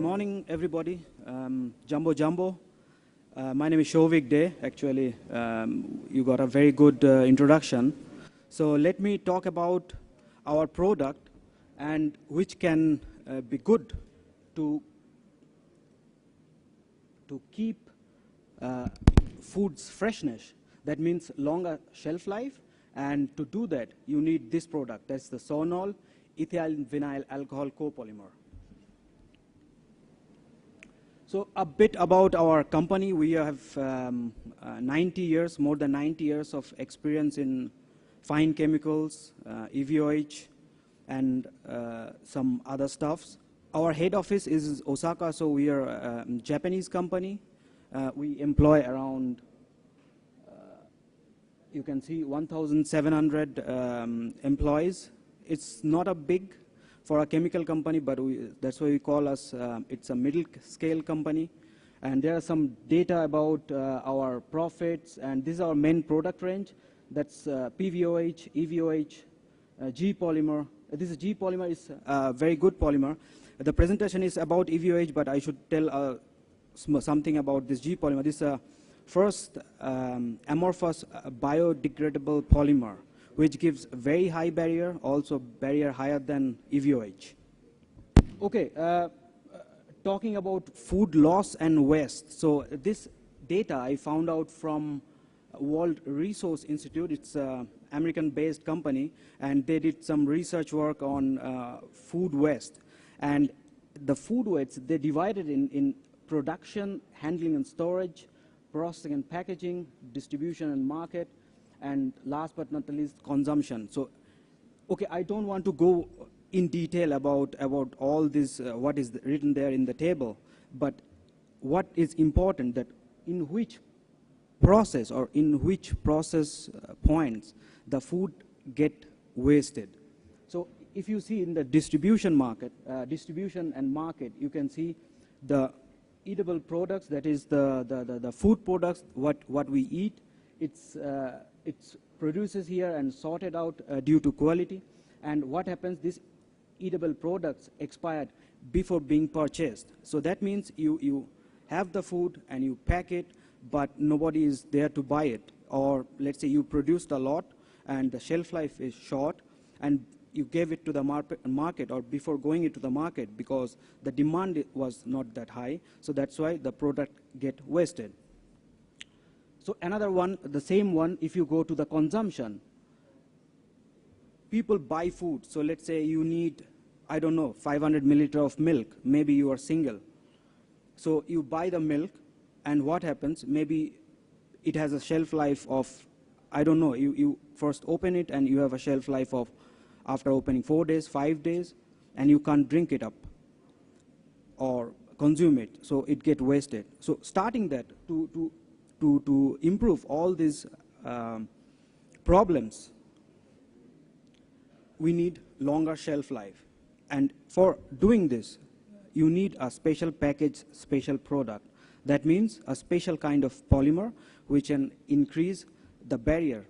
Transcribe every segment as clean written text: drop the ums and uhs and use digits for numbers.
morning, everybody. Jumbo Jumbo. My name is Souvik Day. Actually, you got a very good introduction. So let me talk about our product and which can be good to keep food's freshness. That means longer shelf life. And to do that, you need this product. That's the Soanol ethylene vinyl alcohol copolymer. So a bit about our company. We have 90 years, more than 90 years of experience in fine chemicals, EVOH, and some other stuffs. Our head office is Osaka, so we are a Japanese company. We employ around, you can see 1,700 employees. It's not a big for a chemical company, but that's why we call us, it's a middle scale company. And there are some data about our profits, and this is our main product range. That's PVOH, EVOH, G polymer. This is G polymer, is a very good polymer. The presentation is about EVOH, but I should tell something about this G polymer. This is a first amorphous biodegradable polymer, which gives very high barrier, also barrier higher than EVOH. Okay, talking about food loss and waste. So this data I found out from World Resource Institute. It's an American-based company, and they did some research work on food waste. And the food waste, they divided in production, handling and storage, processing and packaging, distribution and market, and last but not the least, consumption. So, okay, I don't want to go in detail about all this, what is written there in the table, but what is important that in which process or in which process points the food get wasted. So if you see in the distribution market, distribution and market, you can see the eatable products, that is the food products, what we eat. It's produces here and sorted out due to quality. And what happens, these eatable products expired before being purchased. So that means you have the food and you pack it, but nobody is there to buy it. Or let's say you produced a lot and the shelf life is short, and you gave it to the market or before going into the market because the demand was not that high. So that's why the product get wasted. So another one, the same one, if you go to the consumption, people buy food. So let's say you need, I don't know, 500 milliliter of milk. Maybe you are single. So you buy the milk, and what happens? Maybe it has a shelf life of, I don't know, you first open it and you have a shelf life of, after opening 4 days, 5 days, and you can't drink it up or consume it. So it gets wasted. So starting that to improve all these problems, we need longer shelf life. And for doing this, you need a special package, special product. That means a special kind of polymer which can increase the barrier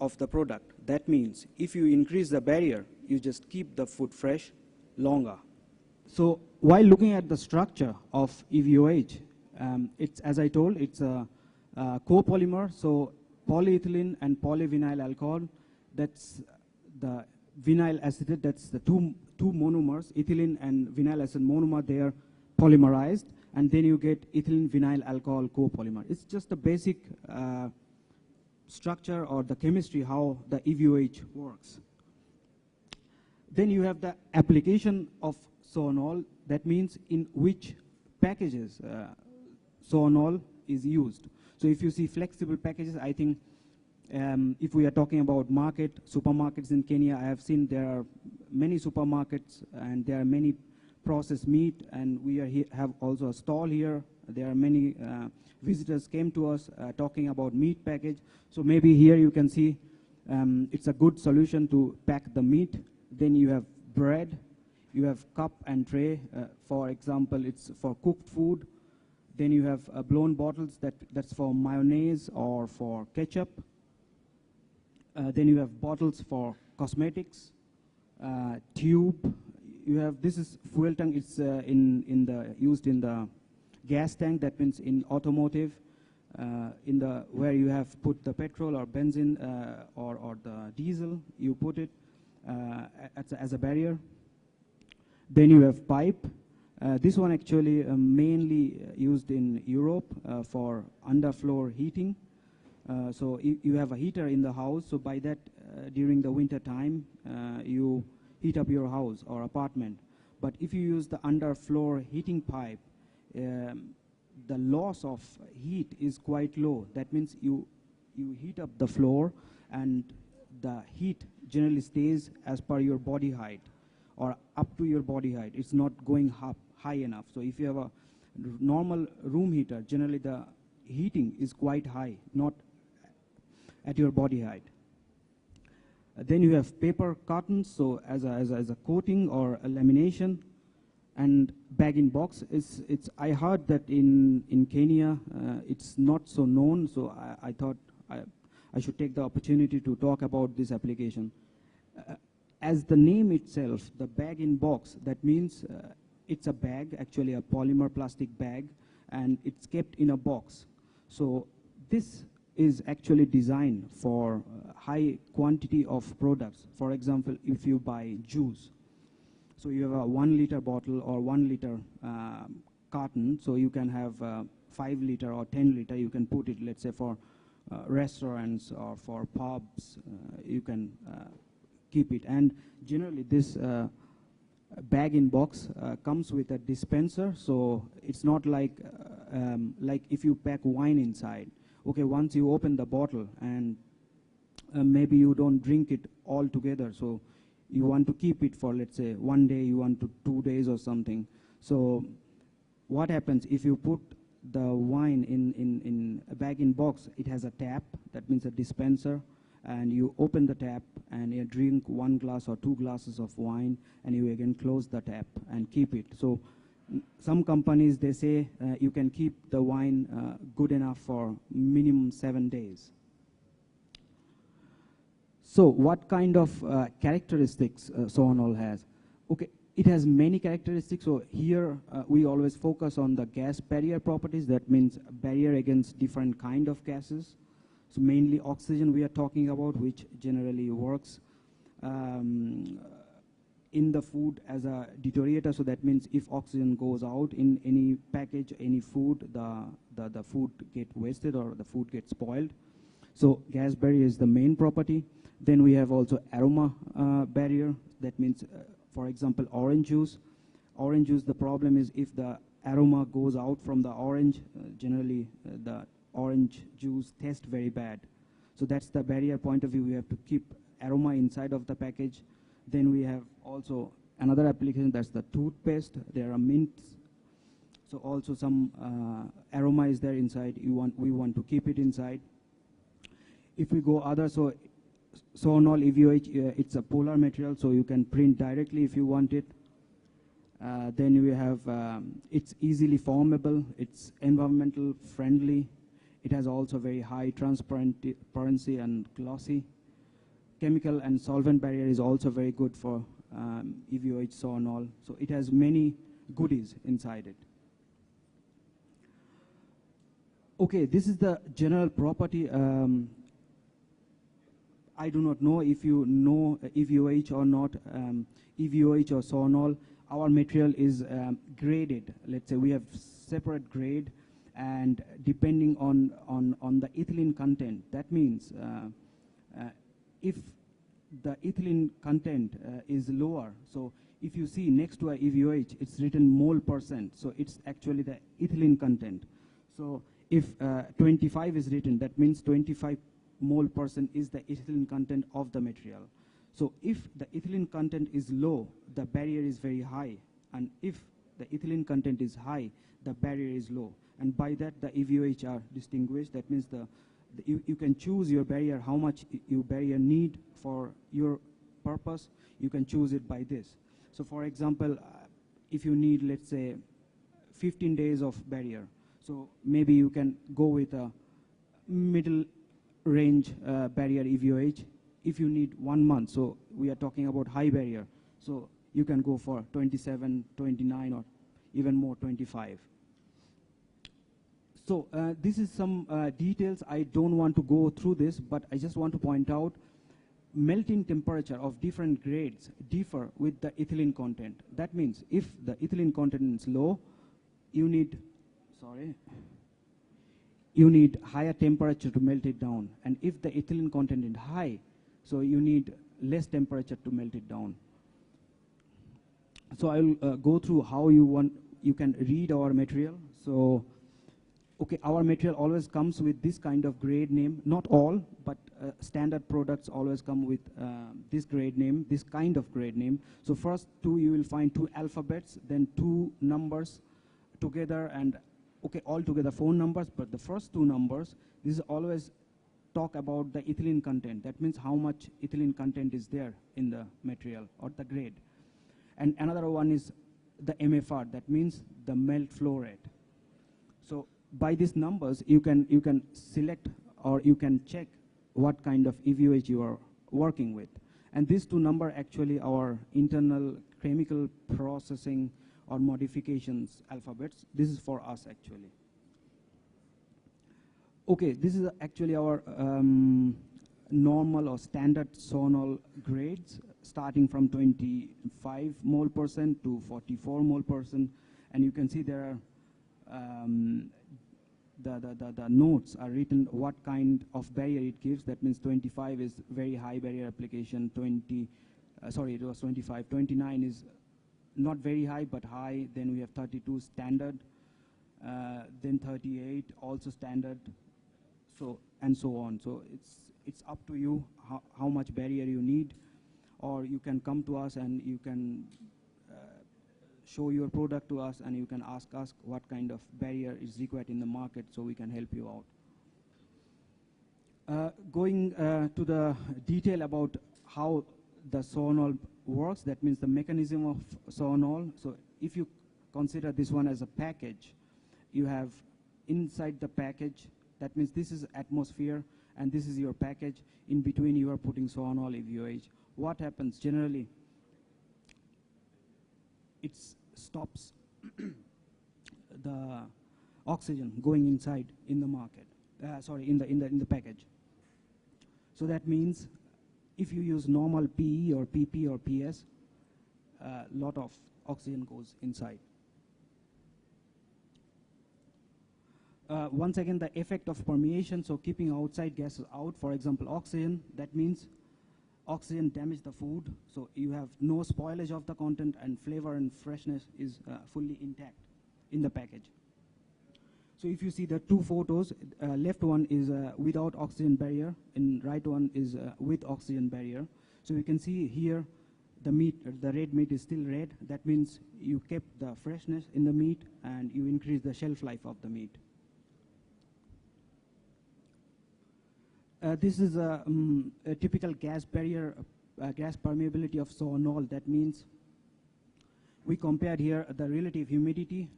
of the product. That means if you increase the barrier, you just keep the food fresh longer. So while looking at the structure of EVOH, it's, as I told, it's a copolymer. So polyethylene and polyvinyl alcohol, that's the vinyl acetate, that's the two monomers, ethylene and vinyl acetate monomer, they are polymerized, and then you get ethylene vinyl alcohol copolymer. It's just the basic structure or the chemistry how the EVOH works. Then you have the application of Soanol. That means in which packages Soanol is used. So if you see flexible packages, I think if we are talking about supermarkets in Kenya, I have seen there are many supermarkets and there are many processed meat, and we are have also a stall here. There are many visitors came to us talking about meat package. So maybe here you can see it's a good solution to pack the meat. Then you have bread, you have cup and tray. For example, it's for cooked food. Then you have blown bottles, that's for mayonnaise or for ketchup. Then you have bottles for cosmetics, tube, you have, this is fuel tank. It's used in the gas tank. That means in automotive, where you have put the petrol or benzene or the diesel, you put it as a barrier. Then you have pipe. This one actually mainly used in Europe for underfloor heating. So you have a heater in the house, so by that during the winter time you heat up your house or apartment. But if you use the underfloor heating pipe, the loss of heat is quite low. That means you heat up the floor and the heat generally stays as per your body height or up to your body height. It's not going up high enough. So if you have a normal room heater, generally the heating is quite high, not at your body height. Then you have paper cartons, so as a coating or a lamination. And bag-in-box, I heard that in Kenya it's not so known, so I thought I should take the opportunity to talk about this application. As the name itself, the bag-in-box, that means it's a bag, actually a polymer plastic bag, and it's kept in a box. So this is actually designed for high quantity of products. For example, if you buy juice, so you have a 1 liter bottle or 1 liter carton, so you can have 5 liter or 10 liter, you can put it, let's say, for restaurants or for pubs, you can keep it. And generally this bag-in-box comes with a dispenser, so it's not like if you pack wine inside. Okay, once you open the bottle and maybe you don't drink it all together, so you want to keep it for, let's say, 1 day, you want to 2 days or something. So what happens if you put the wine in a bag-in-box? It has a tap, that means a dispenser, and you open the tap and you drink 1 glass or 2 glasses of wine, and you again close the tap and keep it. So some companies, they say you can keep the wine good enough for minimum 7 days. So what kind of characteristics Soanol has? Okay, it has many characteristics. So here we always focus on the gas barrier properties. That means barrier against different kind of gases. So mainly oxygen we are talking about, which generally works in the food as a deteriorator. So that means if oxygen goes out in any package, any food, the food get wasted or the food gets spoiled. So gas barrier is the main property. Then we have also aroma barrier. That means, for example, orange juice. Orange juice, the problem is if the aroma goes out from the orange, generally the orange juice tastes very bad. So that's the barrier point of view. We have to keep aroma inside of the package. Then we have also another application, that's the toothpaste. There are mints. So also some aroma is there inside. We want to keep it inside. If we go other, so Soanol EVOH, it's a polar material, so you can print directly if you want it. Then we have, it's easily formable, it's environmental friendly. It has also very high transparency and glossy. Chemical and solvent barrier is also very good for EVOH Soanol. So it has many goodies inside it. Okay, this is the general property. I do not know if you know EVOH or not, EVOH or Soanol. Our material is graded. Let's say we have separate grade, and depending on the ethylene content, that means if the ethylene content is lower, so if you see next to a EVOH, it's written mole %, so it's actually the ethylene content. So if 25 is written, that means 25 mole % is the ethylene content of the material. So if the ethylene content is low, the barrier is very high, and if the ethylene content is high, the barrier is low. And by that, the EVOH are distinguished. That means you can choose your barrier, how much your barrier need for your purpose. You can choose it by this. So for example, if you need, let's say, 15 days of barrier, so maybe you can go with a middle range barrier EVOH. If you need 1 month, so we are talking about high barrier, so you can go for 27, 29, or even more, 25. So this is some details. I don't want to go through this, but I just want to point out melting temperature of different grades differ with the ethylene content. That means if the ethylene content is low, you need higher temperature to melt it down. And if the ethylene content is high, so you need less temperature to melt it down. So I will go through how you can read our material. So, okay, our material always comes with this kind of grade name. Not all, but standard products always come with this grade name, this kind of grade name. So first two, you will find 2 alphabets, then 2 numbers together, and okay, all together 4 numbers, but the first 2 numbers, this is always talk about the ethylene content. That means how much ethylene content is there in the material or the grade. And another one is the MFR, that means the melt flow rate. So by these numbers, you can select or you can check what kind of EVOH you are working with. And these 2 numbers actually are internal chemical processing or modifications alphabets. This is for us actually. Okay, this is actually our normal or standard sonol grades, starting from 25 mole percent to 44 mole percent, and you can see there are the notes are written what kind of barrier it gives. That means 25 is very high barrier application. It was 25. 29 is not very high but high. Then we have 32 standard. Then 38 also standard. So and so on. So it's up to you how much barrier you need, or you can come to us and you can show your product to us, and you can ask us what kind of barrier is required in the market, so we can help you out. Going to the detail about how the sonol works, that means the mechanism of sonol. So if you consider this one as a package, you have inside the package, that means this is atmosphere and this is your package. In between you are putting sonol EVOH. What happens generally? It stops the oxygen going inside in the market. In the package. So that means if you use normal PE or PP or PS, a lot of oxygen goes inside. Once again, the effect of permeation, so keeping outside gases out, for example, oxygen, that means oxygen damage the food, so you have no spoilage of the content, and flavor and freshness is fully intact in the package. So if you see the 2 photos, left one is without oxygen barrier, and right one is with oxygen barrier. So you can see here the meat, the red meat is still red. That means you kept the freshness in the meat and you increase the shelf life of the meat. This is a typical gas barrier, gas permeability of sonol. That means we compared here the relative humidity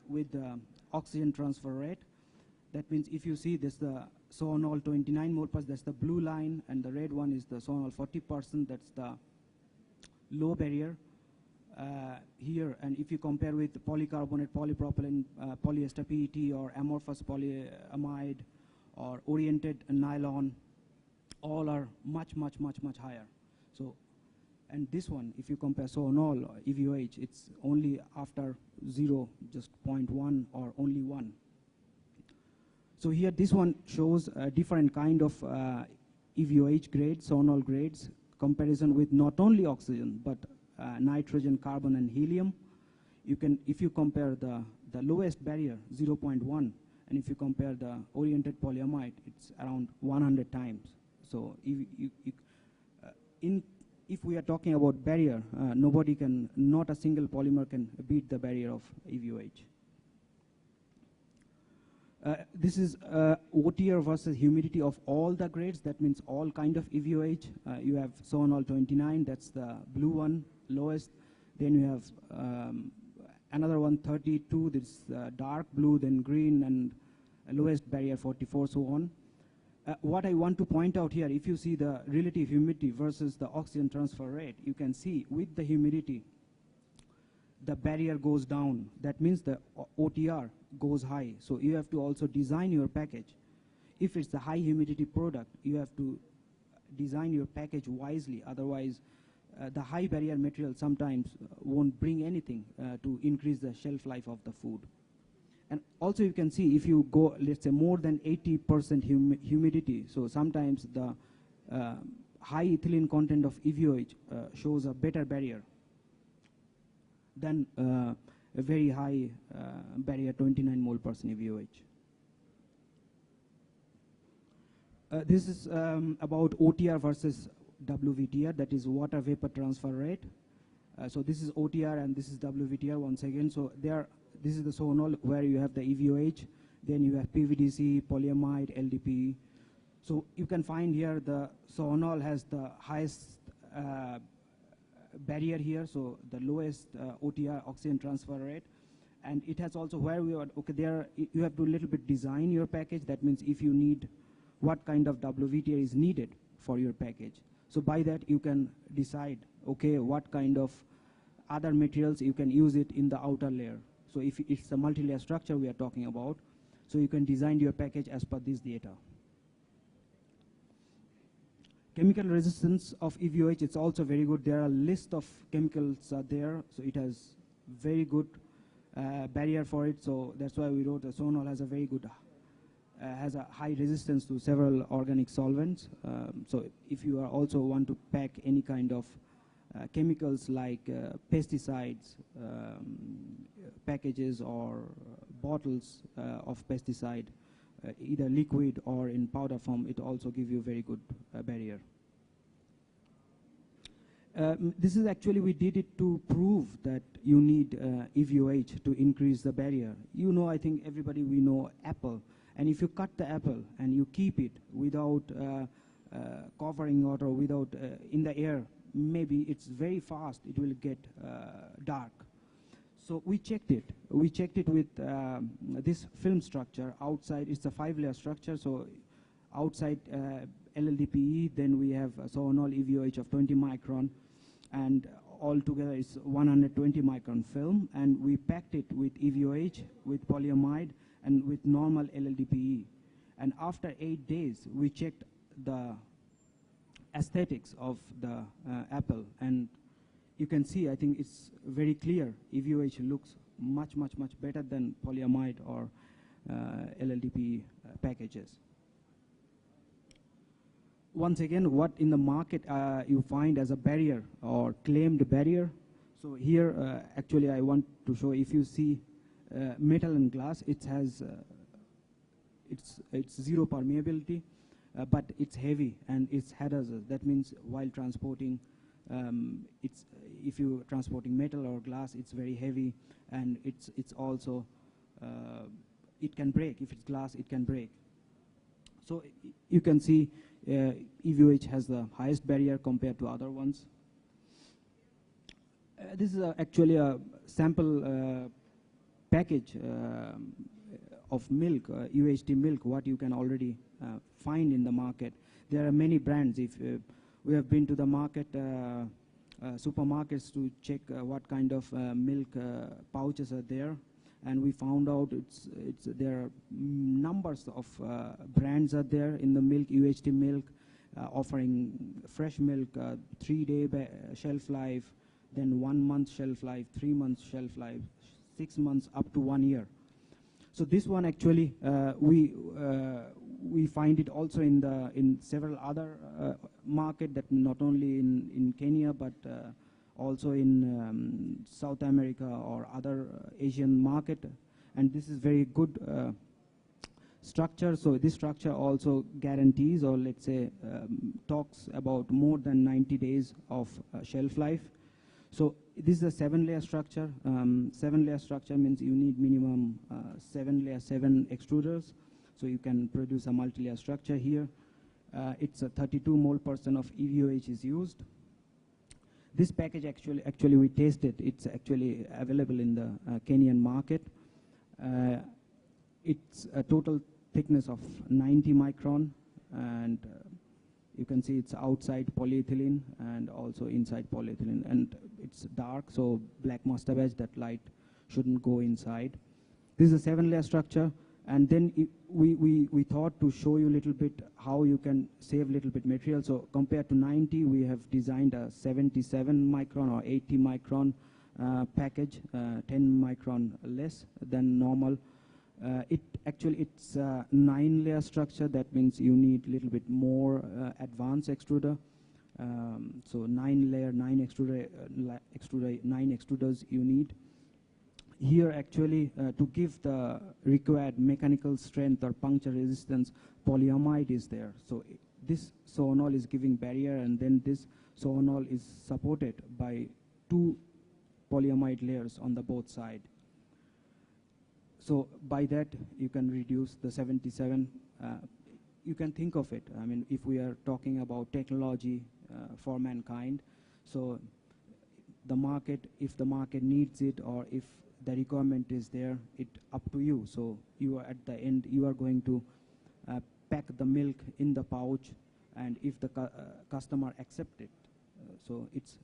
with the oxygen transfer rate. That means if you see this, the sonol 29 mole per, that's the blue line, and the red one is the sonol 40%, that's the low barrier here. And if you compare with polycarbonate, polypropylene, polyester PET, or amorphous polyamide, or oriented nylon, all are much higher. So, and this one, if you compare sonol or EVOH, it's only after 0, just 0.1 or only 1. So here this one shows a different kind of EVOH grades, sonol grades, comparison with not only oxygen but nitrogen, carbon, and helium. You can, if you compare the lowest barrier, 0.1, and if you compare the oriented polyamide, it's around 100 times. So if we are talking about barrier, nobody can, not a single polymer can beat the barrier of EVOH. This is OTR versus humidity of all the grades. That means all kind of EVOH. You have sonol 29, that's the blue one, lowest. Then you have another one, 32, this dark blue, then green, and lowest barrier 44, so on. What I want to point out here, if you see the relative humidity versus the oxygen transfer rate, you can see with the humidity, the barrier goes down. That means the OTR goes high. So you have to also design your package. If it's a high humidity product, you have to design your package wisely. Otherwise, the high barrier material sometimes won't bring anything to increase the shelf life of the food. And also you can see if you go, let's say, more than 80% humidity, so sometimes the high ethylene content of EVOH shows a better barrier than a very high barrier 29 mole per cent EVOH. This is about OTR versus WVTR, that is water vapor transfer rate. So this is OTR and this is WVTR once again. So this is the soonol where you have the EVOH, then you have PVDC, polyamide, LDPE. So you can find here the soonol has the highest barrier here, so the lowest OTR, oxygen transfer rate. And it has also where we are, okay, there you have to a little bit design your package. That means if you need what kind of WVTR is needed for your package. So by that you can decide, okay, what kind of other materials you can use it in the outer layer. So if it's a multi-layer structure we are talking about, so you can design your package as per this data. Chemical resistance of EVOH, it's also very good. There are a list of chemicals there, so it has very good barrier for it. So that's why we wrote soonol has a very good, has a high resistance to several organic solvents. So if you are also want to pack any kind of chemicals like pesticides, packages or bottles of pesticide, either liquid or in powder form, it also gives you very good barrier. This is actually, we did it to prove that you need EVOH to increase the barrier. You know, I think everybody, we know apple. And if you cut the apple and you keep it without covering it or without in the air, maybe it's very fast, it will get dark. So we checked it. We checked it with this film structure outside. It's a 5-layer structure. So outside LLDPE, then we have soonol EVOH of 20 micron, and altogether it's 120 micron film. And we packed it with EVOH, with polyamide, and with normal LLDPE. And after 8 days, we checked the aesthetics of the apple, and you can see, I think it's very clear, EVOH looks much, much, much better than polyamide or LLDPE packages. Once again, what in the market you find as a barrier or claimed barrier. So here, actually, I want to show, if you see metal and glass, it has it's zero permeability, but it's heavy and it's hazardous. That means while transporting, if you're transporting metal or glass, it's very heavy, and it's also it can break. If it's glass, it can break. So you can see EVOH has the highest barrier compared to other ones. This is actually a sample package of milk, UHT milk, what you can already find in the market. There are many brands. If we have been to the market, supermarkets to check what kind of milk pouches are there, and we found out there are numbers of brands are there in the milk, UHT milk, offering fresh milk, 3-day shelf life, then 1 month shelf life, 3 months shelf life, 6 months up to 1 year. So this one actually we find it also in several other market, that not only in Kenya but also in South America or other Asian market, and this is very good structure. So this structure also guarantees, or let's say talks about more than 90 days of shelf life. So this is a 7-layer structure. 7-layer structure means you need minimum 7 extruders, so you can produce a multi-layer structure here. It's a 32 mole per cent of EVOH is used. This package actually we tested. It's actually available in the Kenyan market. It's a total thickness of 90 micron, and you can see it's outside polyethylene and also inside polyethylene, and it's dark, so black master badge, that light shouldn't go inside. This is a 7-layer structure, and then we thought to show you a little bit how you can save a little bit material. So compared to 90, we have designed a 77 micron or 80 micron package, 10 micron less than normal. It's a 9-layer structure. That means you need a little bit more advanced extruder. So 9-layer, 9 extruders you need. Here actually, to give the required mechanical strength or puncture resistance, polyamide is there. So this soanol is giving barrier, and then this soanol is supported by 2 polyamide layers on the both sides. So by that, you can reduce the 77. You can think of it, I mean, if we are talking about technology for mankind, so the market, if the market needs it, or if the requirement is there, it up to you. So you are at the end, you are going to pack the milk in the pouch, and if the customer accept it, so it's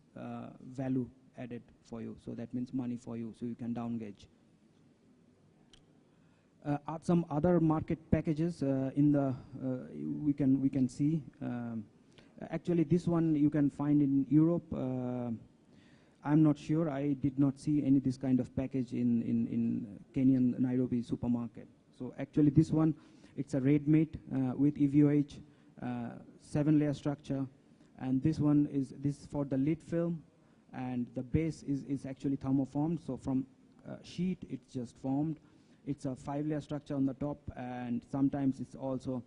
value added for you. So that means money for you, so you can down gauge. Some other market packages in the we can see. Actually, this one you can find in Europe. I'm not sure. I did not see any this kind of package in Kenyan Nairobi supermarket. So actually, this one, it's a red meat with EVOH, 7-layer structure, and this one is for the lid film, and the base is actually thermoformed. So from sheet, it's just formed. It's a 5-layer structure on the top, and sometimes it's also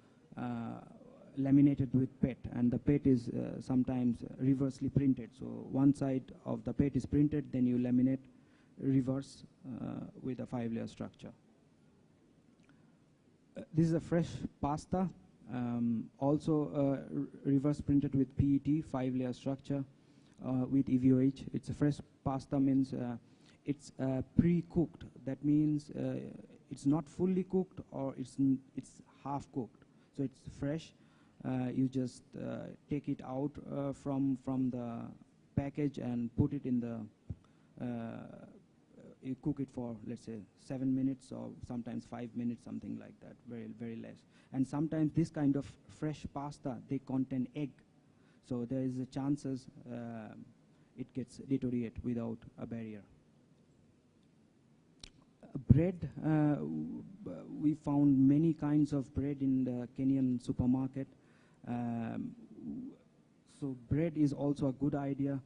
laminated with PET, and the PET is sometimes reversely printed. So one side of the PET is printed, then you laminate reverse with a 5-layer structure. This is a fresh pasta, also reverse printed with PET, 5-layer structure with EVOH. It's a fresh pasta, means it's pre-cooked. That means it's not fully cooked, or it's half cooked. So it's fresh. You just take it out from the package and put it in the. You cook it for, let's say, 7 minutes, or sometimes 5 minutes, something like that. Very less. And sometimes this kind of fresh pasta, they contain egg, so there is a chances it gets deteriorate without a barrier. Bread, we found many kinds of bread in the Kenyan supermarket. So bread is also a good idea.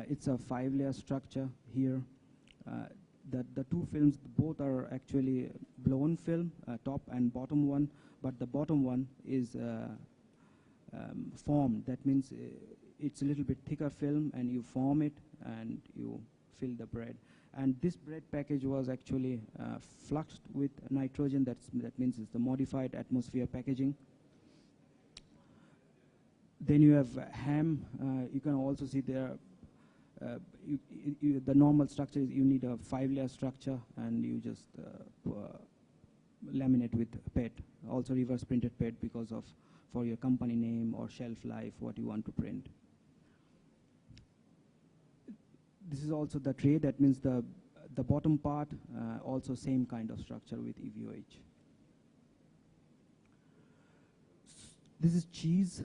It's a 5-layer structure here. The 2 films, both are actually blown film, top and bottom one, but the bottom one is formed. That means it's a little bit thicker film, and you form it and you fill the bread. And this bread package was actually fluxed with nitrogen. That means it's the modified atmosphere packaging. Then you have ham. You can also see there. The normal structure is you need a 5-layer structure, and you just laminate with PET. Also reverse printed PET because of for your company name or shelf life, what you want to print. This is also the tray. That means the bottom part, also same kind of structure with EVOH. This is cheese.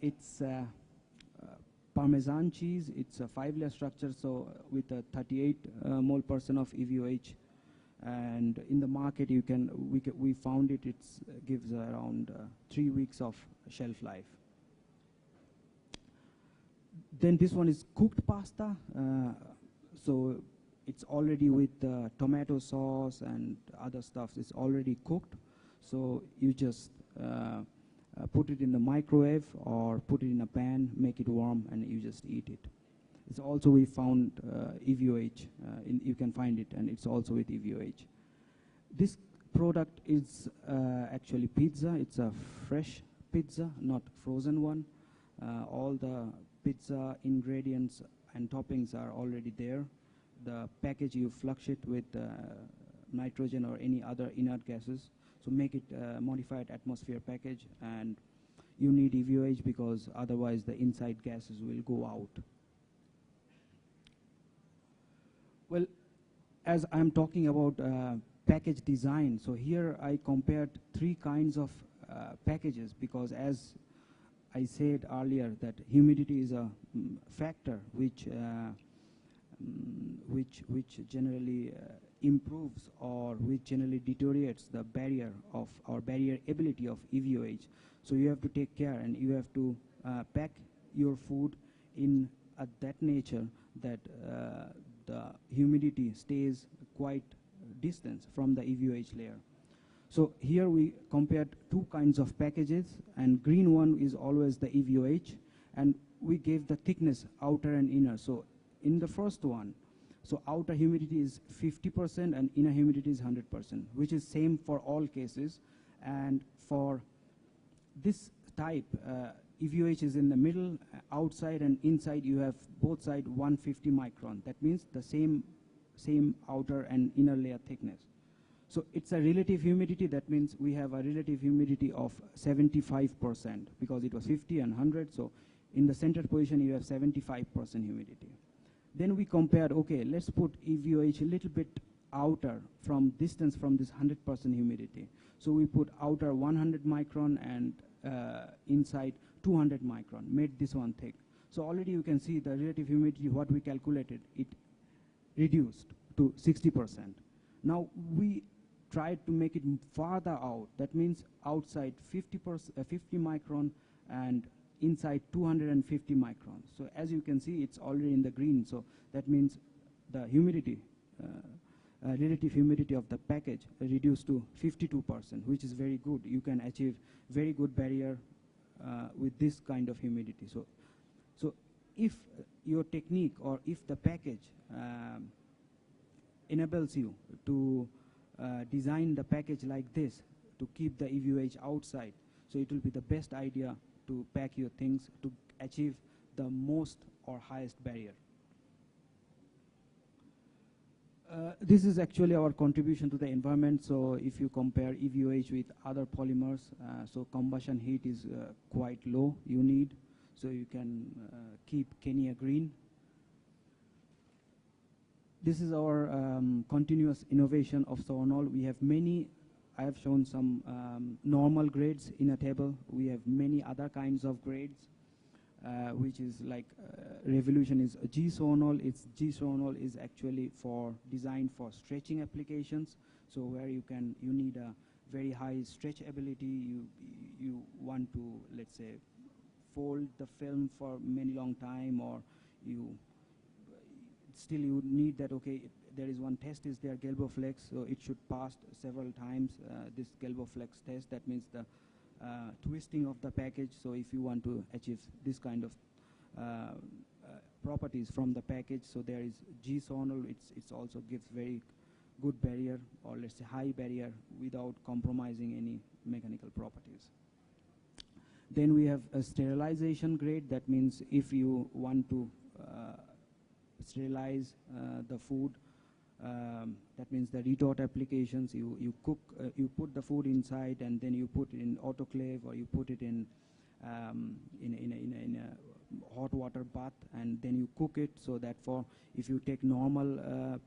It's Parmesan cheese. It's a 5-layer structure, so with a 38 mole % of EVOH. And in the market, we found it gives around 3 weeks of shelf life. Then this one is cooked pasta. So it's already with tomato sauce and other stuff. It's already cooked. So you just put it in the microwave or put it in a pan, make it warm, and you just eat it. It's also we found EVOH. You can find it, and it's also with EVOH. This product is actually pizza. It's a fresh pizza, not frozen one. All the pizza ingredients and toppings are already there. The package, you flush it with nitrogen or any other inert gases. So make it modified atmosphere package, and you need EVOH because otherwise the inside gases will go out. Well, as I'm talking about package design, so here I compared 3 kinds of packages, because as I said earlier that humidity is a factor which generally improves or which generally deteriorates the barrier of or barrier ability of EVOH. So you have to take care, and you have to pack your food in that nature that the humidity stays quite distance from the EVOH layer. So here we compared 2 kinds of packages, and green one is always the EVOH, and we gave the thickness outer and inner. So in the first one, so outer humidity is 50% and inner humidity is 100%, which is same for all cases. And for this type, EVOH is in the middle, outside and inside you have both side 150 micron. That means the same outer and inner layer thickness. So it's a relative humidity. That means we have a relative humidity of 75% because it was 50 and 100. So in the center position you have 75% humidity. Then we compared, okay, let's put EVOH a little bit outer from distance from this 100% humidity. So we put outer 100 micron and inside 200 micron, made this one thick. So already you can see the relative humidity, what we calculated, it reduced to 60%. Now we tried to make it farther out. That means outside 50 micron and inside 250 microns. So as you can see, it's already in the green. So that means the humidity, relative humidity of the package reduced to 52%, which is very good. You can achieve very good barrier with this kind of humidity. So if your technique or if the package enables you to design the package like this to keep the EVOH outside, so it will be the best idea to pack your things to achieve the most or highest barrier. This is actually our contribution to the environment. So if you compare EVOH with other polymers, so combustion heat is quite low you need, so you can keep Kenya green. This is our continuous innovation of Soronol. We have many, I have shown some normal grades in a table. We have many other kinds of grades, which is like Revolution is G-Soronol. It's G-Soronol is actually for designed for stretching applications. So where you need a very high stretch ability. You want to, let's say, fold the film for many long time, or you need that, okay, there is one test is there, Gelboflex, so it should pass several times this Gelboflex test. That means the twisting of the package. So if you want to achieve this kind of properties from the package, so there is G-Soronol. It's also gives very good barrier, or let's say high barrier, without compromising any mechanical properties. Then we have a sterilization grade. That means if you want to sterilize the food, that means the retort applications, you cook, you put the food inside and then you put it in autoclave, or you put it in a hot water bath and then you cook it. So that for if you take normal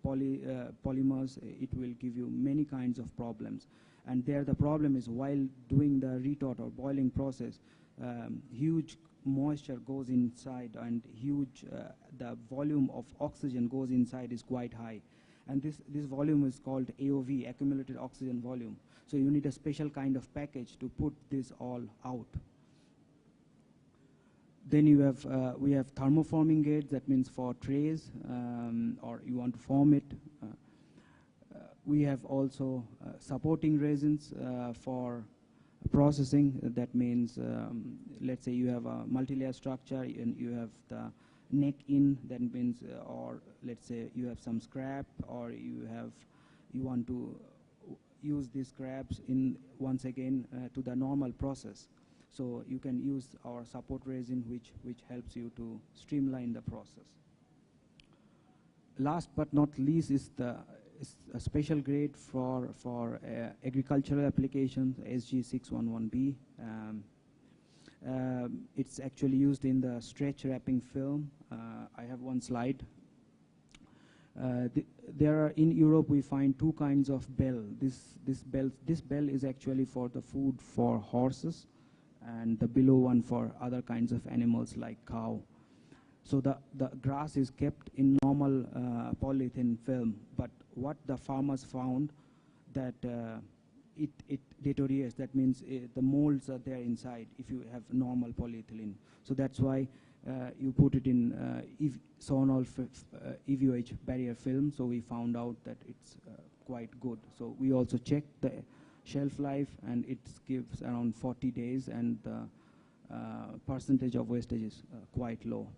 polymers, it will give you many kinds of problems. And there the problem is while doing the retort or boiling process, huge moisture goes inside, and huge the volume of oxygen goes inside is quite high, and this volume is called AOV, accumulated oxygen volume. So you need a special kind of package to put this all out. Then you have we have thermoforming gates. That means for trays, or you want to form it. We have also supporting resins for processing. That means let's say you have a multi-layer structure and you have the neck in. That means or let's say you have some scrap, or you want to use these scraps in once again to the normal process. So you can use our support resin, which helps you to streamline the process. Last but not least is a special grade for agricultural applications, SG611B. It's actually used in the stretch wrapping film. I have one slide. There are, in Europe, we find two kinds of bell. This bell is actually for the food for horses, and the below one for other kinds of animals like cow. So the grass is kept in normal polythene film, but what the farmers found that it deteriorates. That means the molds are there inside if you have normal polyethylene. So that's why you put it in Sonol EVOH barrier film. So we found out that it's quite good. So we also checked the shelf life, and it gives around 40 days, and the percentage of wastage is quite low.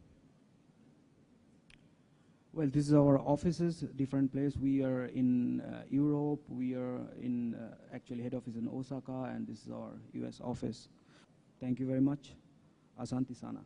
Well, this is our offices, different place. We are in Europe. We are in actually head office in Osaka, and this is our US office. Thank you very much. Asante sana.